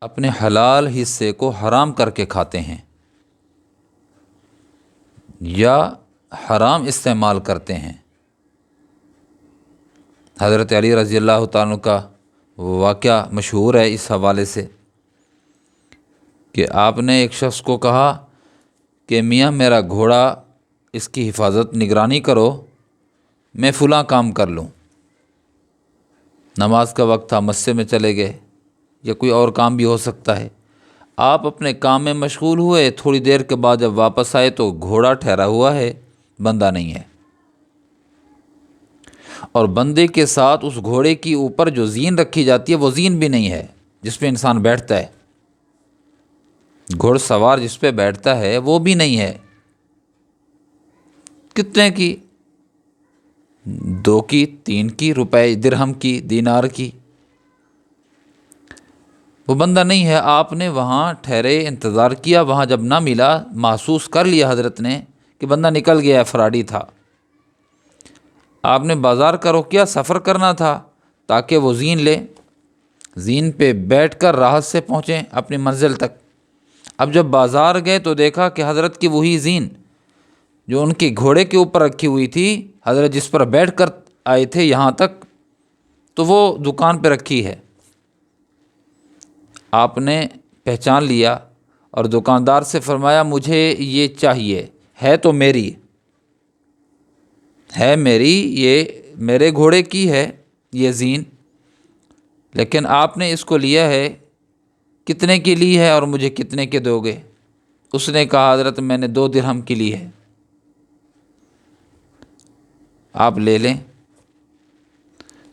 اپنے حلال حصے کو حرام کر کے کھاتے ہیں یا حرام استعمال کرتے ہیں۔ حضرت علی رضی اللہ تعالیٰ عنہ کا واقعہ مشہور ہے اس حوالے سے کہ آپ نے ایک شخص کو کہا کہ میاں میرا گھوڑا اس کی حفاظت نگرانی کرو، میں فلاں کام کر لوں۔ نماز کا وقت تھا، مسجد میں چلے گئے، یا کوئی اور کام بھی ہو سکتا ہے۔ آپ اپنے کام میں مشغول ہوئے، تھوڑی دیر کے بعد جب واپس آئے تو گھوڑا ٹھہرا ہوا ہے، بندہ نہیں ہے، اور بندے کے ساتھ اس گھوڑے کی اوپر جو زین رکھی جاتی ہے وہ زین بھی نہیں ہے جس پہ انسان بیٹھتا ہے، گھوڑ سوار جس پہ بیٹھتا ہے وہ بھی نہیں ہے۔ کتنے کی؟ 2 کی، 3 کی روپے، درہم کی، دینار کی، وہ بندہ نہیں ہے۔ آپ نے وہاں ٹھہرے، انتظار کیا، وہاں جب نہ ملا، محسوس کر لیا حضرت نے کہ بندہ نکل گیا ہے، فراڈی تھا۔ آپ نے بازار کا رخ کیا، سفر کرنا تھا تاکہ وہ زین لے، زین پہ بیٹھ کر راحت سے پہنچیں اپنی منزل تک۔ اب جب بازار گئے تو دیکھا کہ حضرت کی وہی زین جو ان کے گھوڑے کے اوپر رکھی ہوئی تھی، حضرت جس پر بیٹھ کر آئے تھے یہاں تک، تو وہ دکان پہ رکھی ہے۔ آپ نے پہچان لیا اور دکاندار سے فرمایا مجھے یہ چاہیے، ہے تو میری ہے، یہ میرے گھوڑے کی ہے یہ زین، لیکن آپ نے اس کو لیا ہے، کتنے کی لی ہے اور مجھے کتنے کے دو گے؟ اس نے کہا حضرت میں نے 2 درہم کی لی ہے، آپ لے لیں۔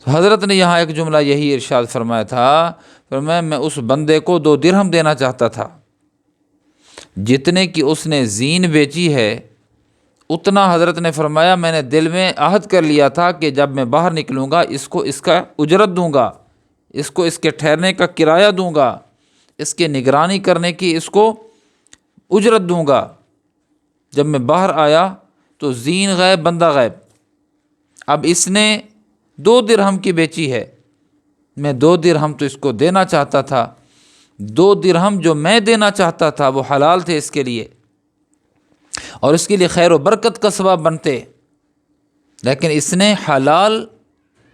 تو حضرت نے یہاں ایک جملہ یہی ارشاد فرمایا تھا، فرمایا میں اس بندے کو 2 درہم دینا چاہتا تھا، جتنے کی اس نے زین بیچی ہے اتنا حضرت نے فرمایا میں نے دل میں عہد کر لیا تھا کہ جب میں باہر نکلوں گا اس کو اس کا اجرت دوں گا، اس کو اس کے ٹھہرنے کا کرایہ دوں گا، اس کے نگرانی کرنے کی اس کو اجرت دوں گا۔ جب میں باہر آیا تو زین غائب، بندہ غائب۔ اب اس نے 2 درہم کی بیچی ہے، میں 2 درہم تو اس کو دینا چاہتا تھا، 2 درہم جو میں دینا چاہتا تھا وہ حلال تھے اس کے لیے اور اس کے لیے خیر و برکت کا سبب بنتے، لیکن اس نے حلال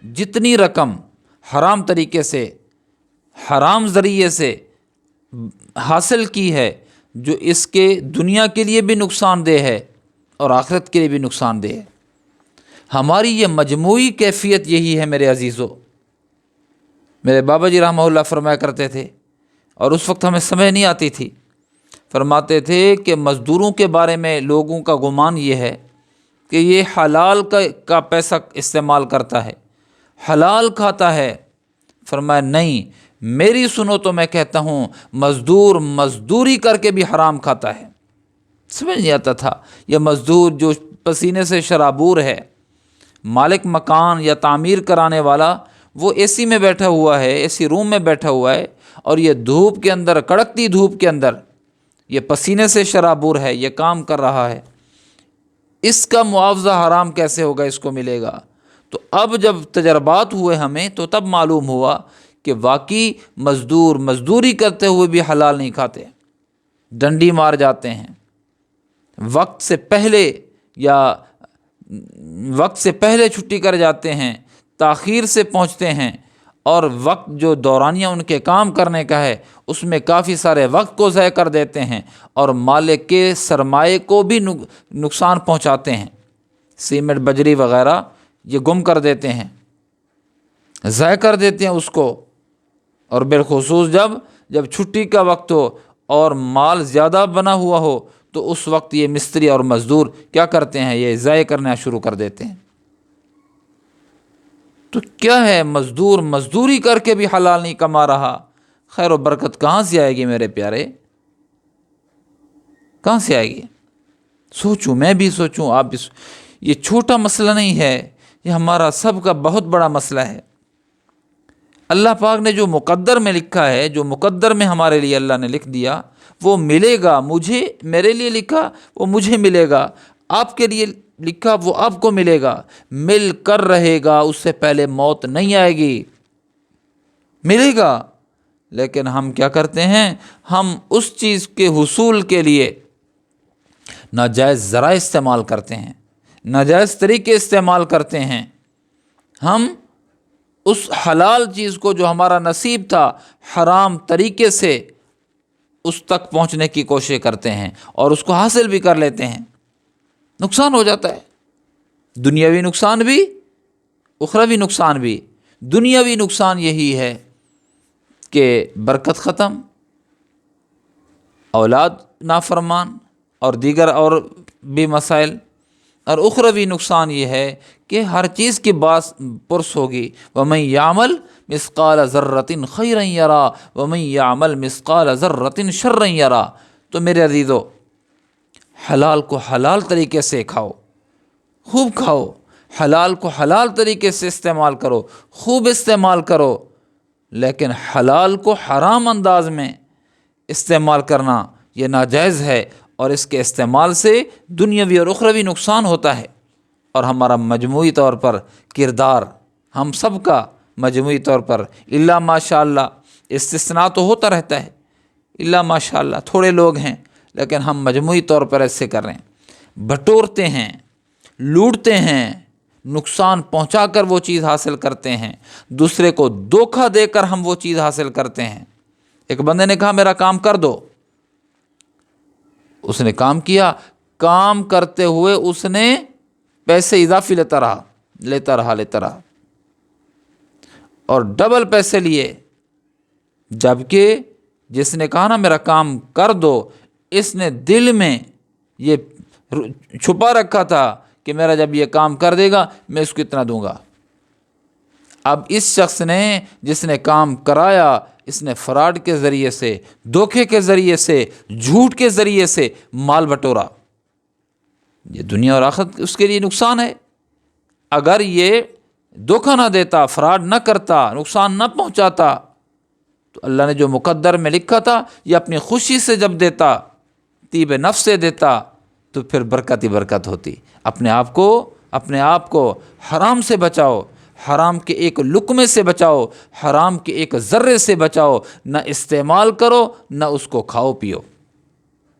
جتنی رقم حرام طریقے سے، حرام ذریعے سے حاصل کی ہے جو اس کے دنیا کے لیے بھی نقصان دہ ہے اور آخرت کے لیے بھی نقصان دہ ہے۔ ہماری یہ مجموعی کیفیت یہی ہے میرے عزیزو۔ میرے بابا جی رحمہ اللہ فرمایا کرتے تھے، اور اس وقت ہمیں سمجھ نہیں آتی تھی، فرماتے تھے کہ مزدوروں کے بارے میں لوگوں کا گمان یہ ہے کہ یہ حلال کا پیسہ استعمال کرتا ہے، حلال کھاتا ہے۔ فرمایا نہیں، میری سنو تو میں کہتا ہوں مزدور مزدوری کر کے بھی حرام کھاتا ہے۔ سمجھ نہیں آتا تھا، یہ مزدور جو پسینے سے شرابور ہے، مالک مکان یا تعمیر کرانے والا، وہ اے سی میں بیٹھا ہوا ہے، اے سی روم میں بیٹھا ہوا ہے، اور یہ دھوپ کے اندر، کڑکتی دھوپ کے اندر یہ پسینے سے شرابور ہے، یہ کام کر رہا ہے، اس کا معاوضہ حرام کیسے ہوگا، اس کو ملے گا؟ تو اب جب تجربات ہوئے ہمیں تو تب معلوم ہوا کہ واقعی مزدور مزدوری کرتے ہوئے بھی حلال نہیں کھاتے، ڈنڈی مار جاتے ہیں، وقت سے پہلے چھٹی کر جاتے ہیں، تاخیر سے پہنچتے ہیں، اور وقت جو دورانیہ ان کے کام کرنے کا ہے اس میں کافی سارے وقت کو ضائع کر دیتے ہیں اور مالک کے سرمایے کو بھی نقصان پہنچاتے ہیں، سیمنٹ بجری وغیرہ یہ گم کر دیتے ہیں، ضائع کر دیتے ہیں اس کو۔ اور بالخصوص جب چھٹی کا وقت ہو اور مال زیادہ بنا ہوا ہو تو اس وقت یہ مستری اور مزدور کیا کرتے ہیں، یہ ضائع کرنا شروع کر دیتے ہیں۔ تو کیا ہے، مزدور مزدوری کر کے بھی حلال نہیں کما رہا، خیر و برکت کہاں سے آئے گی میرے پیارے؟ کہاں سے آئے گی؟ سوچوں، میں بھی سوچوں، آپ بھی یہ چھوٹا مسئلہ نہیں ہے، یہ ہمارا سب کا بہت بڑا مسئلہ ہے۔ اللہ پاک نے جو مقدر میں لکھا ہے، جو مقدر میں ہمارے لیے اللہ نے لکھ دیا وہ ملے گا، میرے لیے لکھا وہ مجھے ملے گا، آپ کے لیے لکھا وہ آپ کو ملے گا، مل کر رہے گا، اس سے پہلے موت نہیں آئے گی، ملے گا۔ لیکن ہم کیا کرتے ہیں؟ ہم اس چیز کے حصول کے لیے ناجائز ذرائع استعمال کرتے ہیں، ناجائز طریقے استعمال کرتے ہیں۔ ہم اس حلال چیز کو جو ہمارا نصیب تھا حرام طریقے سے اس تک پہنچنے کی کوشش کرتے ہیں اور اس کو حاصل بھی کر لیتے ہیں۔ نقصان ہو جاتا ہے، دنیاوی نقصان بھی، اخروی نقصان بھی۔ دنیاوی نقصان یہی ہے کہ برکت ختم، اولاد نافرمان اور دیگر اور بھی مسائل، اور اخروی نقصان یہ ہے کہ ہر چیز کی باس پرس ہوگی۔ وَمَن يَعْمَلْ مِثْقَالَ ذَرَّةٍ خَيْرًا يَرَى وَمَن يَعْمَلْ مِثْقَالَ ذَرَّةٍ شَرًّا يَرَى۔ تو میرے عزیزو، حلال کو حلال طریقے سے کھاؤ، خوب کھاؤ، حلال کو حلال طریقے سے استعمال کرو، خوب استعمال کرو، لیکن حلال کو حرام انداز میں استعمال کرنا یہ ناجائز ہے، اور اس کے استعمال سے دنیاوی اور اخروی نقصان ہوتا ہے، اور ہمارا مجموعی طور پر کردار، ہم سب کا مجموعی طور پر الا ماشاء اللہ، استثناء تو ہوتا رہتا ہے، الا ماشاء اللہ تھوڑے لوگ ہیں، لیکن ہم مجموعی طور پر ایسے کر رہے ہیں، بٹورتے ہیں، لوٹتے ہیں، نقصان پہنچا کر وہ چیز حاصل کرتے ہیں، دوسرے کو دھوکہ دے کر ہم وہ چیز حاصل کرتے ہیں۔ ایک بندے نے کہا میرا کام کر دو، اس نے کام کیا، کام کرتے ہوئے اس نے پیسے اضافی لیتا رہا اور ڈبل پیسے لیے، جبکہ جس نے کہا نا میرا کام کر دو، اس نے دل میں یہ چھپا رکھا تھا کہ میرا جب یہ کام کر دے گا میں اس کو اتنا دوں گا۔ اب اس شخص نے جس نے کام کرایا، اس نے فراڈ کے ذریعے سے، دھوکے کے ذریعے سے، جھوٹ کے ذریعے سے مال بٹورا۔ یہ دنیا اور آخرت اس کے لیے نقصان ہے۔ اگر یہ دھوکہ نہ دیتا، فراڈ نہ کرتا، نقصان نہ پہنچاتا، تو اللہ نے جو مقدر میں لکھا تھا یہ اپنی خوشی سے جب دیتا، طیب نفس سے دیتا، تو پھر برکت ہی برکت ہوتی۔ اپنے آپ کو حرام سے بچاؤ، حرام کے ایک لقمے سے بچاؤ، حرام کے ایک ذرے سے بچاؤ، نہ استعمال کرو نہ اس کو کھاؤ پیو۔